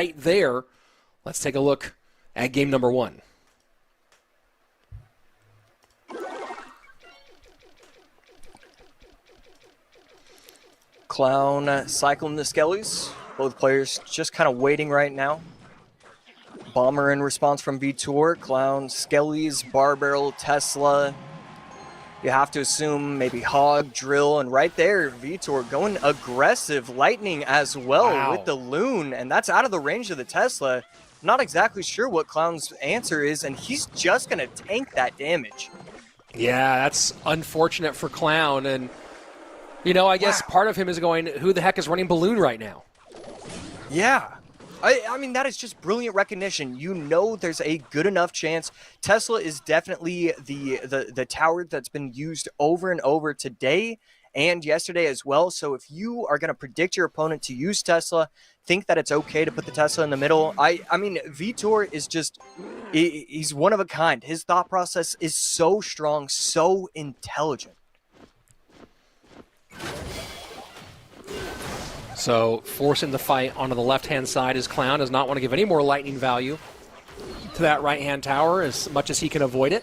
right there. Let's take a look at game number 1. Clown cycling the Skellies. Both players just kind of waiting right now. Bomber in response from VITOR. Clown, Skellies, Barbarrel, Tesla. You have to assume maybe Hog, Drill, and right there, VITOR going aggressive. Lightning as well with the Loon, and that's out of the range of the Tesla. Not exactly sure what Clown's answer is, and he's just going to tank that damage. Yeah, that's unfortunate for Clown, and you know, I guess part of him is going, who the heck is running Balloon right now? Yeah. I mean, that is just brilliant recognition. You know there's a good enough chance. Tesla is definitely the tower that's been used over and over today and yesterday as well. So if you are going to predict your opponent to use Tesla, think that it's okay to put the Tesla in the middle. I mean, VITOR is just, he's one of a kind. His thought process is so strong, so intelligent. So forcing the fight onto the left-hand side as Clown does not want to give any more lightning value to that right-hand tower as much as he can avoid it.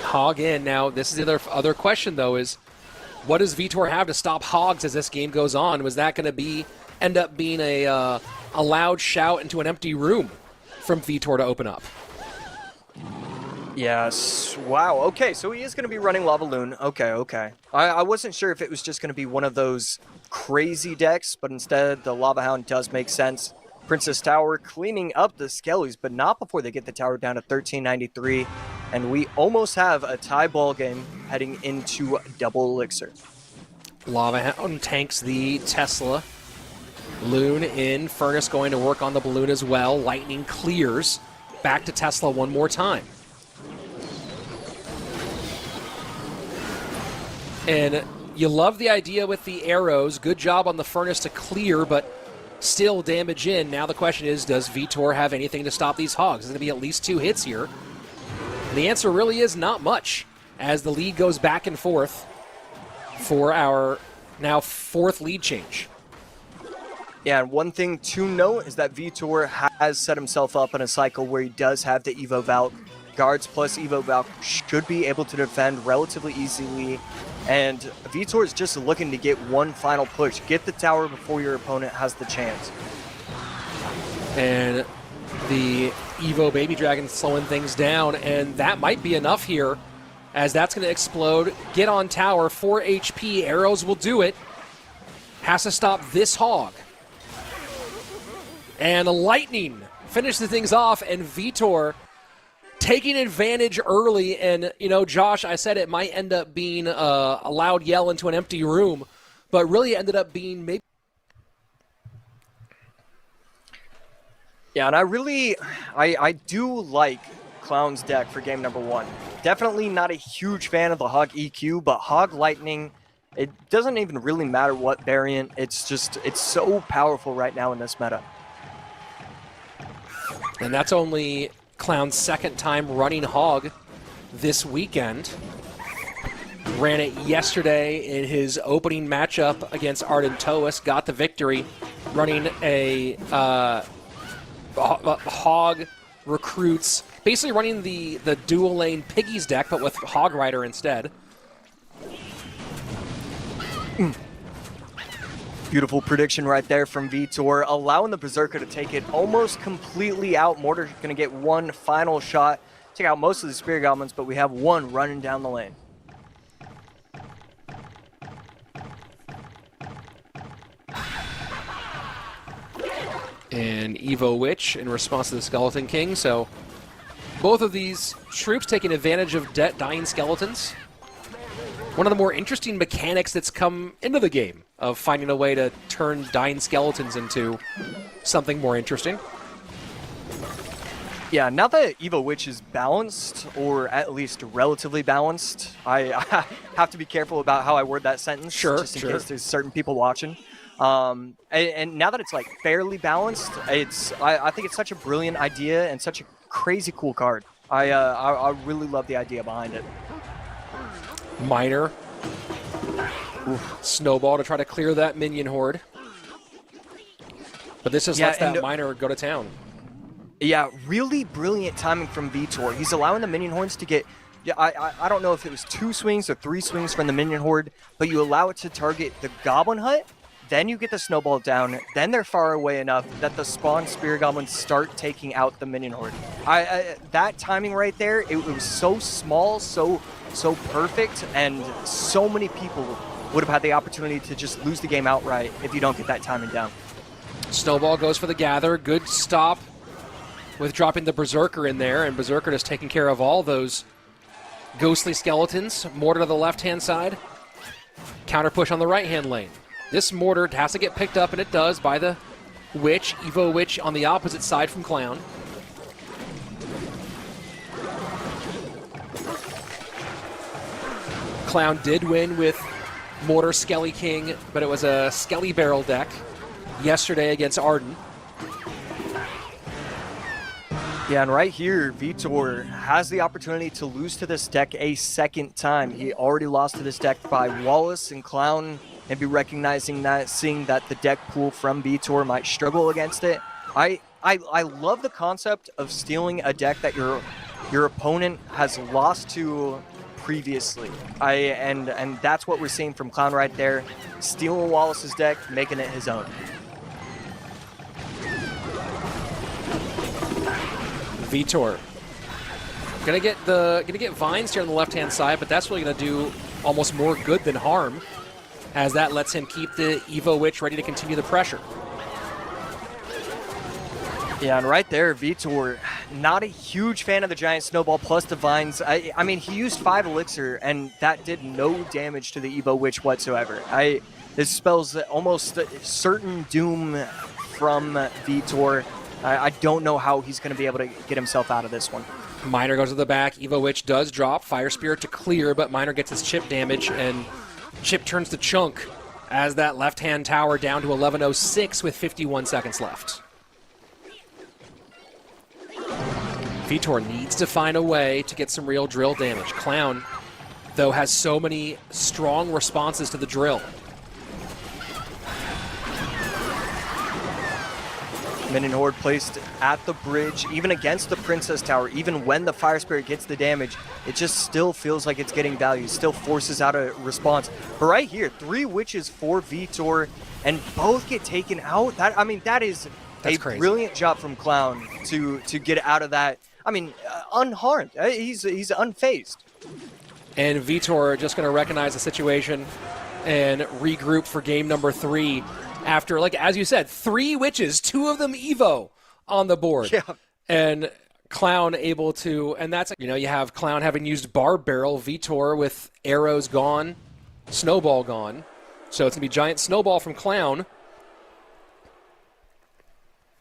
Hog in. Now, this is the other question, though, is what does VITOR have to stop Hogs as this game goes on? Was that going to end up being a loud shout into an empty room from VITOR to open up? Yes. Wow. Okay, so he is going to be running Lava Loon. Okay. I wasn't sure if it was just going to be one of those crazy decks, but instead the Lava Hound does make sense. Princess Tower cleaning up the Skellies, but not before they get the tower down to 1393. And we almost have a tie ball game heading into double elixir. Lava Hound tanks the Tesla. Loon in. Furnace going to work on the Balloon as well. Lightning clears. Back to Tesla one more time. And you love the idea with the arrows. Good job on the Furnace to clear, but still damage in. Now the question is, does VITOR have anything to stop these Hogs? There's going to be at least 2 hits here. And the answer really is not much, as the lead goes back and forth for our now 4th lead change. Yeah, and one thing to note is that VITOR has set himself up in a cycle where he does have the Evo Valk. Guards plus Evo Valk should be able to defend relatively easily. And VITOR is just looking to get one final push. Get the tower before your opponent has the chance. And the Evo Baby Dragon slowing things down, and that might be enough here, as that's going to explode. Get on tower, 4 HP, arrows will do it. Has to stop this Hog. And Lightning finishes things off, and VITOR taking advantage early. And, you know, Josh, I said it might end up being a loud yell into an empty room, but really ended up being maybe. Yeah, and I do like Clown's deck for game number 1. Definitely not a huge fan of the Hog EQ, but Hog Lightning, it doesn't even really matter what variant. It's so powerful right now in this meta. And that's only Clown's 2nd time running Hog this weekend. Ran it yesterday in his opening matchup against Ardentois, got the victory, running a Hog recruits, basically running the dual lane Piggies deck, but with Hog Rider instead. Beautiful prediction right there from VITOR, allowing the Berserker to take it almost completely out. Mortar going to get one final shot, take out most of the Spear Goblins, but we have one running down the lane. And Evo Witch in response to the Skeleton King, so both of these troops taking advantage of dying skeletons. One of the more interesting mechanics that's come into the game of finding a way to turn dying skeletons into something more interesting. Yeah, now that Evo Witch is balanced, or at least relatively balanced, I have to be careful about how I word that sentence, just in case there's certain people watching. And now that it's like fairly balanced, I think it's such a brilliant idea and such a crazy cool card. I really love the idea behind it. Miner Snowball to try to clear that minion horde. But this just lets that miner go to town. Yeah, really brilliant timing from VITOR. He's allowing the minion hordes to get, I don't know if it was 2 swings or 3 swings from the minion horde, but you allow it to target the goblin hut, then you get the snowball down, then they're far away enough that the spawn spirit goblins start taking out the minion horde. That timing right there, it was so small, so perfect, and so many people would have had the opportunity to just lose the game outright if you don't get that timing down. Snowball goes for the gather. Good stop with dropping the Berserker in there, and Berserker just taking care of all those ghostly skeletons. Mortar to the left-hand side. Counter push on the right-hand lane. This mortar has to get picked up, and it does, by the Witch. Evo Witch on the opposite side from Clown. Clown did win with Mortar Skelly King, but it was a Skelly Barrel deck yesterday against Arden. Yeah, and right here, VITOR has the opportunity to lose to this deck a second time. He already lost to this deck by Wallace, and Clown maybe recognizing that, seeing that the deck pool from VITOR might struggle against it. I love the concept of stealing a deck that your opponent has lost to previously. And that's what we're seeing from Clown right there, stealing Wallace's deck, making it his own. VITOR gonna get vines here on the left-hand side, but that's really gonna do almost more good than harm, as that lets him keep the Evo Witch ready to continue the pressure. Yeah, and right there, VITOR, not a huge fan of the giant snowball plus the vines. I mean, he used 5 elixir, and that did no damage to the Evo Witch whatsoever. This spells almost certain doom from VITOR. I don't know how he's going to be able to get himself out of this one. Miner goes to the back. Evo Witch does drop. Fire Spirit to clear, but Miner gets his chip damage, and chip turns to chunk as that left-hand tower down to 11:06 with 51 seconds left. VITOR needs to find a way to get some real drill damage. Clown, though, has so many strong responses to the drill. Minion Horde placed at the bridge, even against the Princess Tower, even when the Fire Spirit gets the damage, it just still feels like it's getting value, still forces out a response. But right here, 3 witches for VITOR, and both get taken out. That is a brilliant job from Clown to get out of that. Unharmed. He's unfazed. And VITOR just going to recognize the situation and regroup for game number 3. After, like, as you said, 3 witches, 2 of them Evo on the board. Yeah. And Clown able to, and that's, you have Clown having used Barb Barrel, VITOR with arrows gone, Snowball gone. So it's going to be giant Snowball from Clown.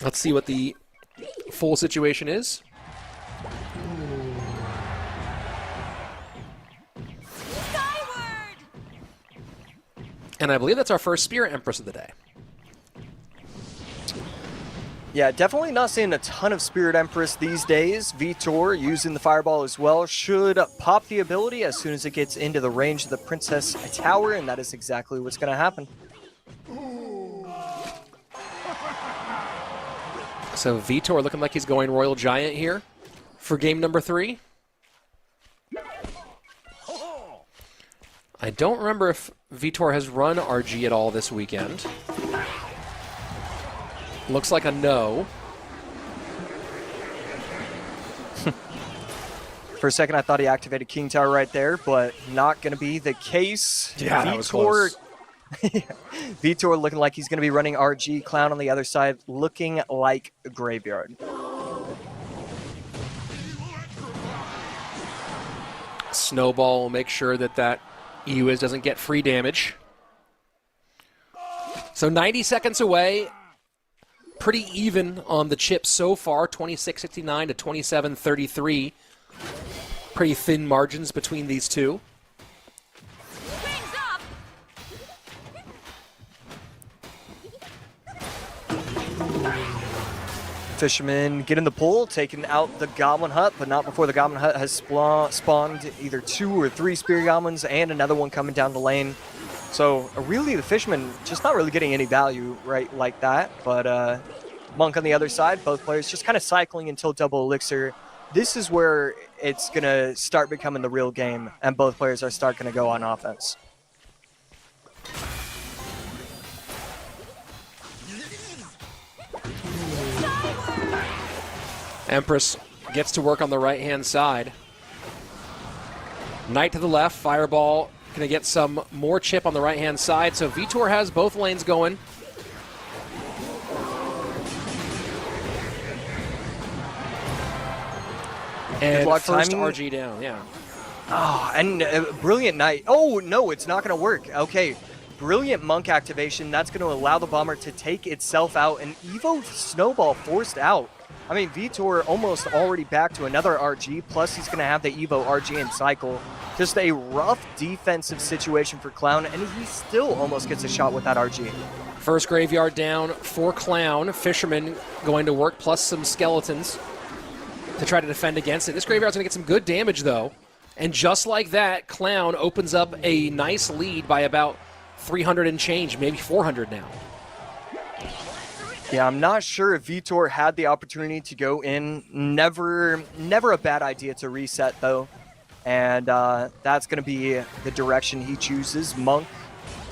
Let's see what the full situation is. And I believe that's our first Spirit Empress of the day. Yeah, definitely not seeing a ton of Spirit Empress these days. VITOR using the Fireball as well should pop the ability as soon as it gets into the range of the Princess Tower, and that is exactly what's going to happen. So VITOR looking like he's going Royal Giant here for game number 3. I don't remember if VITOR has run RG at all this weekend. Looks like a no. For a second, I thought he activated King Tower right there, but not going to be the case. Yeah, that was close. VITOR looking like he's going to be running RG. Clown on the other side looking like a graveyard. Snowball will make sure that EWIZ doesn't get free damage. So 90 seconds away. Pretty even on the chips so far, 26-69 to 27-33. Pretty thin margins between these two. Fisherman getting the pull, taking out the Goblin Hut, but not before the Goblin Hut has spawned either 2 or 3 Spirit Goblins and another one coming down the lane. So really, the Fisherman just not really getting any value right like that. But Monk on the other side, both players just kind of cycling until double elixir. This is where it's going to start becoming the real game, and both players are going to go on offense. Empress gets to work on the right-hand side. Knight to the left, Fireball going to get some more chip on the right-hand side. So VITOR has both lanes going. And first timing. RG down, yeah. Oh, and brilliant Knight. Oh, no, it's not going to work. Okay, brilliant Monk activation. That's going to allow the Bomber to take itself out. And Evo Snowball forced out. I mean, VITOR almost already back to another RG, plus he's going to have the Evo RG in cycle. Just a rough defensive situation for Clown, and he still almost gets a shot with that RG. First Graveyard down for Clown. Fisherman going to work, plus some skeletons to try to defend against it. This Graveyard's going to get some good damage, though. And just like that, Clown opens up a nice lead by about 300 and change, maybe 400 now. Yeah, I'm not sure if VITOR had the opportunity to go in. Never a bad idea to reset, though. And that's going to be the direction he chooses. Monk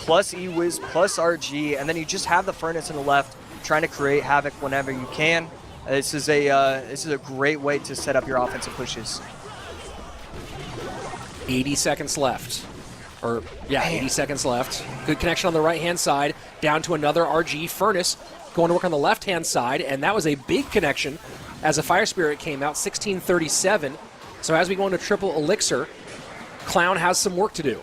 plus E-Wiz plus RG, and then you just have the Furnace on the left trying to create havoc whenever you can. This is a great way to set up your offensive pushes. 80 seconds left. Or, yeah, 80 seconds left. Good connection on the right-hand side. Down to another RG. Furnace going to work on the left-hand side, and that was a big connection as a Fire Spirit came out, 1637. So as we go into triple elixir, Clown has some work to do.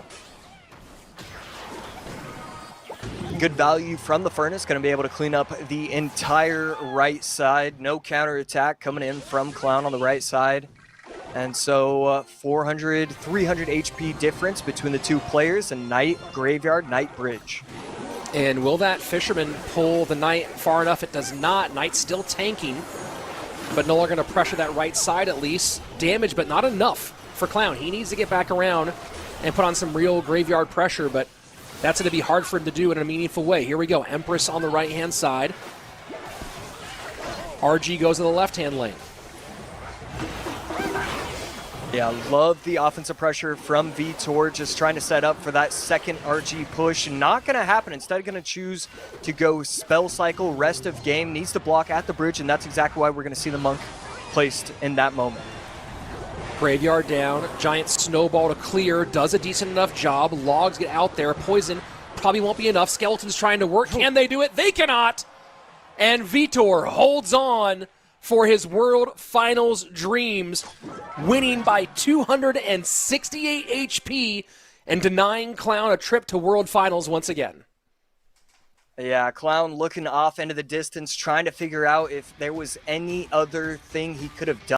Good value from the Furnace, going to be able to clean up the entire right side. No counterattack coming in from Clown on the right side. And so 400, 300 HP difference between the two players, and Knight, Graveyard, Knight, Bridge. And will that Fisherman pull the Knight far enough? It does not. Knight's still tanking, but no longer going to pressure that right side at least. Damage, but not enough for Clown. He needs to get back around and put on some real Graveyard pressure, but that's going to be hard for him to do in a meaningful way. Here we go. Empress on the right-hand side. RG goes to the left-hand lane. Yeah, love the offensive pressure from VITOR, just trying to set up for that second RG push. Not going to happen. Instead, going to choose to go Spell Cycle, rest of game. Needs to block at the bridge, and that's exactly why we're going to see the Monk placed in that moment. Graveyard down. Giant Snowball to clear. Does a decent enough job. Logs get out there. Poison probably won't be enough. Skeletons trying to work. Can they do it? They cannot. And VITOR holds on for his World Finals dreams, winning by 268 HP and denying Clown a trip to World Finals once again. Yeah, Clown looking off into the distance, trying to figure out if there was any other thing he could have done.